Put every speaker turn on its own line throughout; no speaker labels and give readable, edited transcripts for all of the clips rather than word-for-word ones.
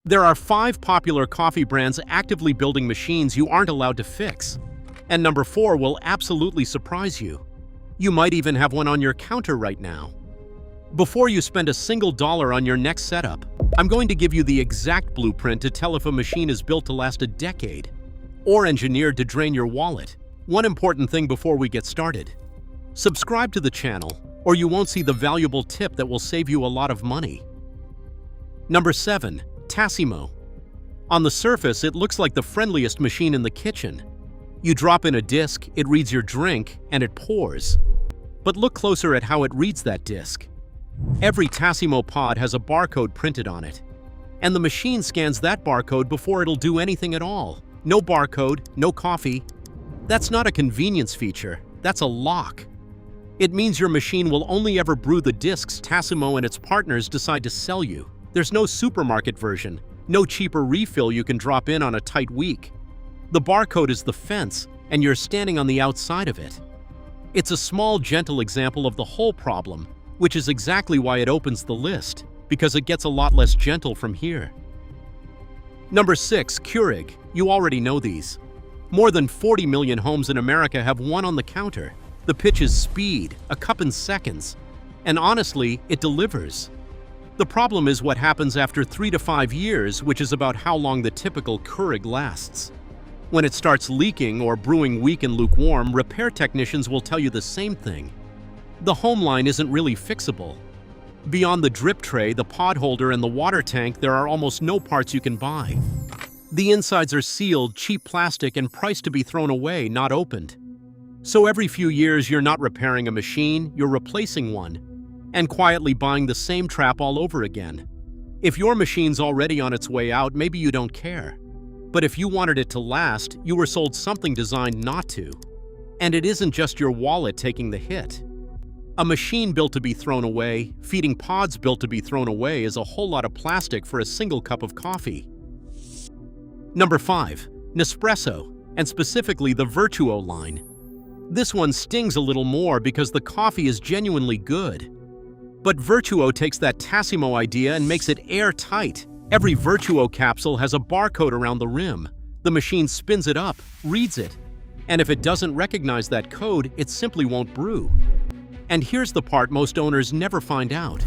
There are 5 popular coffee brands actively building machines you aren't allowed to fix. And number 4 will absolutely surprise you. You might even have one on your counter right now. Before you spend a single dollar on your next setup, I'm going to give you the exact blueprint to tell if a machine is built to last a decade or engineered to drain your wallet. One important thing before we get started: subscribe to the channel or you won't see the valuable tip that will save you a lot of money. Number 7. Tassimo. On the surface, it looks like the friendliest machine in the kitchen. You drop in a disc, it reads your drink, and it pours. But look closer at how it reads that disc. Every Tassimo pod has a barcode printed on it, and the machine scans that barcode before it'll do anything at all. No barcode, no coffee. That's not a convenience feature, that's a lock. It means your machine will only ever brew the discs Tassimo and its partners decide to sell you. There's no supermarket version, no cheaper refill you can drop in on a tight week. The barcode is the fence, and you're standing on the outside of it. It's a small, gentle example of the whole problem, which is exactly why it opens the list, because it gets a lot less gentle from here. Number 6. Keurig. You already know these. More than 40 million homes in America have one on the counter. The pitch is speed, a cup in seconds, and honestly, it delivers. The problem is what happens after 3 to 5 years, which is about how long the typical Keurig lasts. When it starts leaking or brewing weak and lukewarm, repair technicians will tell you the same thing. The home line isn't really fixable. Beyond the drip tray, the pod holder, and the water tank, there are almost no parts you can buy. The insides are sealed, cheap plastic, and priced to be thrown away, not opened. So every few years, you're not repairing a machine, you're replacing one, and quietly buying the same trap all over again. If your machine's already on its way out, maybe you don't care. But if you wanted it to last, you were sold something designed not to. And it isn't just your wallet taking the hit. A machine built to be thrown away, feeding pods built to be thrown away is a whole lot of plastic for a single cup of coffee. Number 5. Nespresso, and specifically the Vertuo line. This one stings a little more because the coffee is genuinely good. But Vertuo takes that Tassimo idea and makes it airtight. Every Vertuo capsule has a barcode around the rim. The machine spins it up, reads it, and if it doesn't recognize that code, it simply won't brew. And here's the part most owners never find out.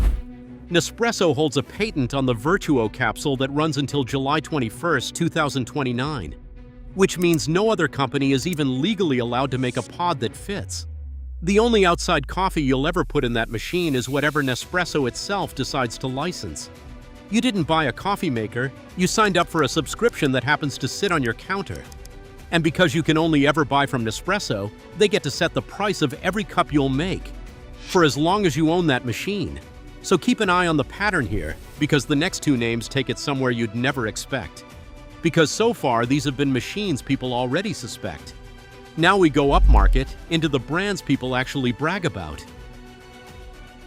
Nespresso holds a patent on the Vertuo capsule that runs until July 21, 2029, which means no other company is even legally allowed to make a pod that fits. The only outside coffee you'll ever put in that machine is whatever Nespresso itself decides to license. You didn't buy a coffee maker, you signed up for a subscription that happens to sit on your counter. And because you can only ever buy from Nespresso, they get to set the price of every cup you'll make, for as long as you own that machine. So keep an eye on the pattern here, because the next 2 names take it somewhere you'd never expect. Because so far, these have been machines people already suspect. Now we go upmarket into the brands people actually brag about.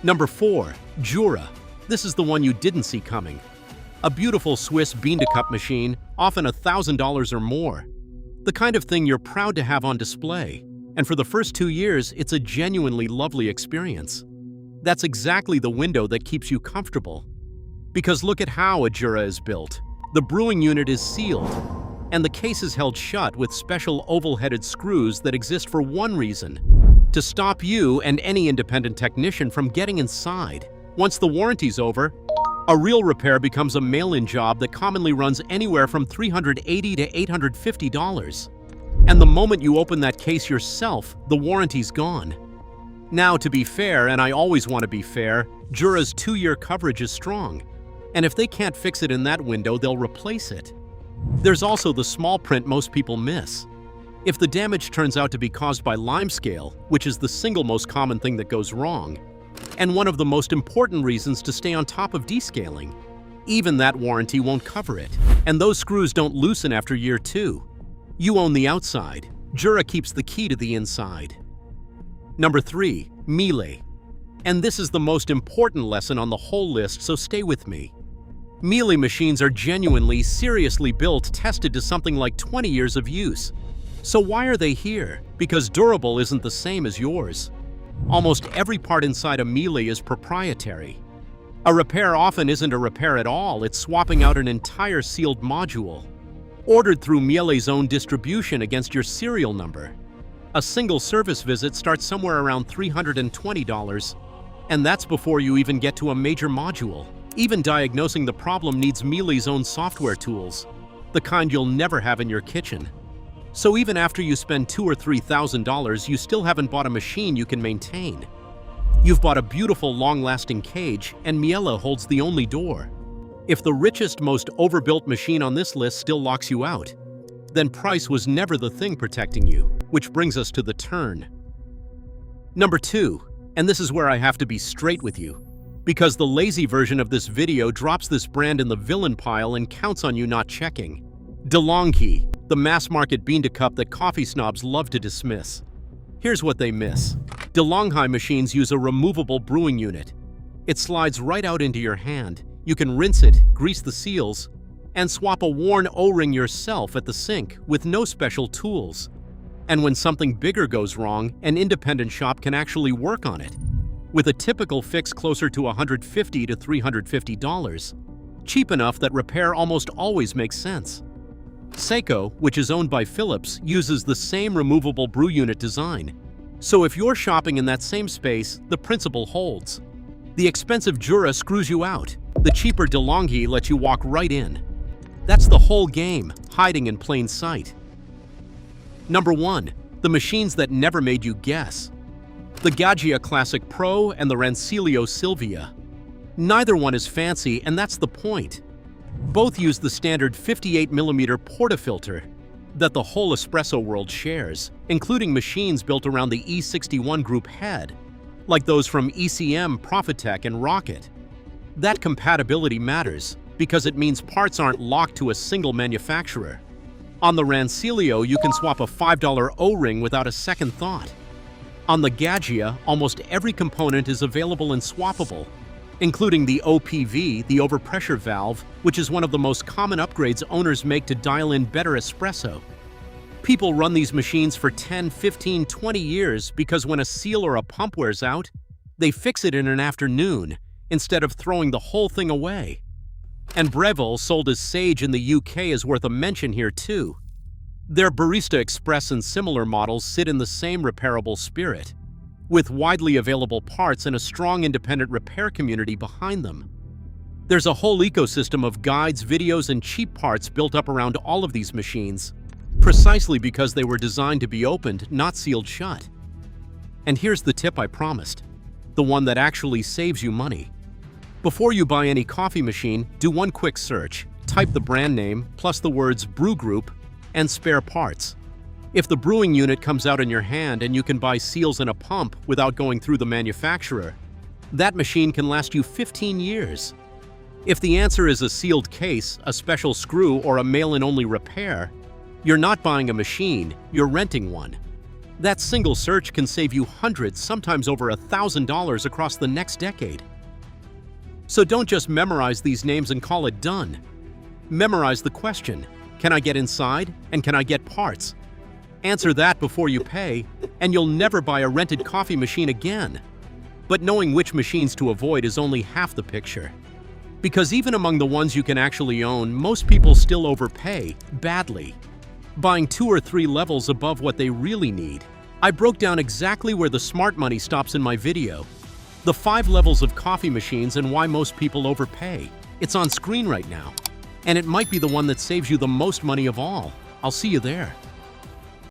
Number 4. Jura. This is the one you didn't see coming. A beautiful Swiss bean-to-cup machine, often $1,000 or more. The kind of thing you're proud to have on display. And for the first 2 years, it's a genuinely lovely experience. That's exactly the window that keeps you comfortable. Because look at how a Jura is built. The brewing unit is sealed, and the case is held shut with special oval-headed screws that exist for one reason: to stop you and any independent technician from getting inside. Once the warranty's over, a real repair becomes a mail-in job that commonly runs anywhere from $380 to $850. And the moment you open that case yourself, the warranty's gone. Now, to be fair, and I always want to be fair, Jura's 2-year coverage is strong. And if they can't fix it in that window, they'll replace it. There's also the small print most people miss. If the damage turns out to be caused by limescale, which is the single most common thing that goes wrong, and one of the most important reasons to stay on top of descaling, even that warranty won't cover it. And those screws don't loosen after year 2. You own the outside. Jura keeps the key to the inside. Number 3. Miele. And this is the most important lesson on the whole list, so stay with me. Miele machines are genuinely, seriously built, tested to something like 20 years of use. So why are they here? Because durable isn't the same as yours. Almost every part inside a Miele is proprietary. A repair often isn't a repair at all, it's swapping out an entire sealed module, ordered through Miele's own distribution against your serial number. A single service visit starts somewhere around $320, and that's before you even get to a major module. Even diagnosing the problem needs Miele's own software tools, the kind you'll never have in your kitchen. So even after you spend $2,000 or $3,000, you still haven't bought a machine you can maintain. You've bought a beautiful, long-lasting cage, and Miele holds the only door. If the richest, most overbuilt machine on this list still locks you out, then price was never the thing protecting you, which brings us to the turn. Number 2, and this is where I have to be straight with you, because the lazy version of this video drops this brand in the villain pile and counts on you not checking. DeLonghi, the mass-market bean-to-cup that coffee snobs love to dismiss. Here's what they miss. DeLonghi machines use a removable brewing unit. It slides right out into your hand. You can rinse it, grease the seals, and swap a worn O-ring yourself at the sink with no special tools. And when something bigger goes wrong, an independent shop can actually work on it, with a typical fix closer to $150 to $350, cheap enough that repair almost always makes sense. Seiko, which is owned by Philips, uses the same removable brew unit design. So if you're shopping in that same space, the principle holds. The expensive Jura screws you out. The cheaper DeLonghi lets you walk right in. That's the whole game, hiding in plain sight. Number 1. The machines that never made you guess. The Gaggia Classic Pro and the Rancilio Silvia. Neither one is fancy, and that's the point. Both use the standard 58mm portafilter that the whole espresso world shares, including machines built around the E61 group head, like those from ECM, Profitec, and Rocket. That compatibility matters because it means parts aren't locked to a single manufacturer. On the Rancilio, you can swap a $5 O-ring without a second thought. On the Gaggia, almost every component is available and swappable, including the OPV, the overpressure valve, which is one of the most common upgrades owners make to dial in better espresso. People run these machines for 10, 15, 20 years because when a seal or a pump wears out, they fix it in an afternoon instead of throwing the whole thing away. And Breville, sold as Sage in the UK, is worth a mention here too. Their Barista Express and similar models sit in the same repairable spirit, with widely available parts and a strong independent repair community behind them. There's a whole ecosystem of guides, videos, and cheap parts built up around all of these machines, precisely because they were designed to be opened, not sealed shut. And here's the tip I promised, the one that actually saves you money. Before you buy any coffee machine, do one quick search, type the brand name, plus the words Brew Group, and spare parts. If the brewing unit comes out in your hand and you can buy seals and a pump without going through the manufacturer, that machine can last you 15 years. If the answer is a sealed case, a special screw, or a mail-in-only repair, you're not buying a machine, you're renting one. That single search can save you hundreds, sometimes over $1,000 across the next decade. So don't just memorize these names and call it done. Memorize the question, can I get inside and can I get parts? Answer that before you pay, and you'll never buy a rented coffee machine again. But knowing which machines to avoid is only half the picture. Because even among the ones you can actually own, most people still overpay, badly, buying 2 or 3 levels above what they really need. I broke down exactly where the smart money stops in my video. The 5 levels of coffee machines and why most people overpay. It's on screen right now. And it might be the one that saves you the most money of all. I'll see you there.